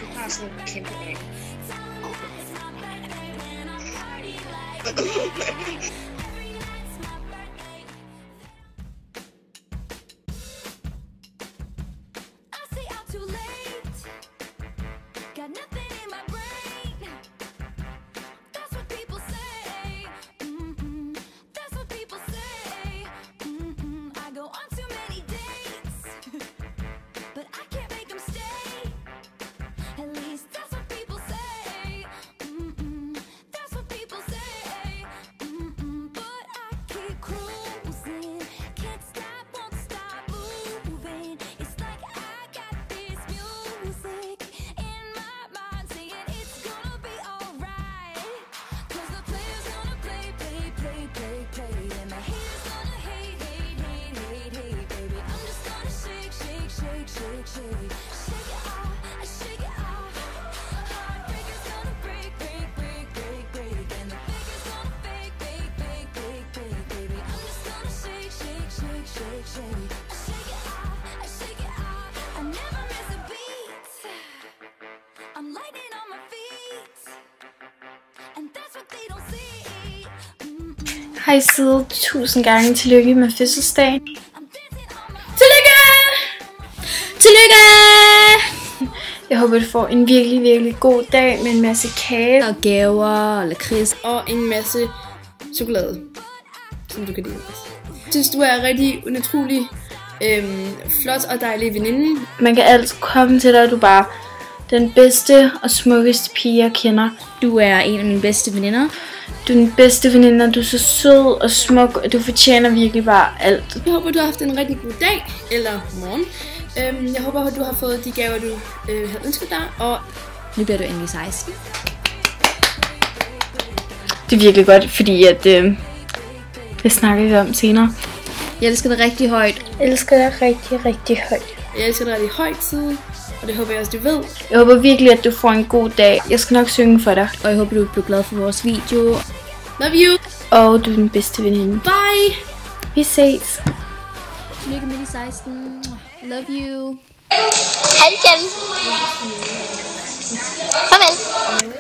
Du har sådan en kæmpe dag. Hej Side, 1000 gange tillykke med fødselsdagen. Tillykke! Tillykke! Jeg håber, du får en virkelig, virkelig god dag med en masse kage og gaver og lakrids og en masse chokolade, som du kan lide. Jeg synes, du er rigtig utrolig flot og dejlig veninde. Man kan altid komme til dig, du er bare den bedste og smukkeste pige, jeg kender. Du er en af mine bedste veninder. Du er den bedste veninde, og du er så sød og smuk, og du fortjener virkelig bare alt. Jeg håber, du har haft en rigtig god dag, eller morgen. Jeg håber, at du har fået de gaver, du havde ønsket dig, og nu bliver du endelig 16. Det er virkelig godt, fordi at, det snakker vi om senere. Jeg elsker dig rigtig højt. Jeg elsker dig rigtig, rigtig højt. Jeg elsker dig rigtig højt, Side. Og det håber jeg også, du ved. Jeg håber virkelig, at du får en god dag. Jeg skal nok synge for dig. Og jeg håber, du bliver glad for vores video. Love you. Og du er den bedste veninde. Bye. Vi ses. Lykke med de 16. Love you. Hej igen. Farvel.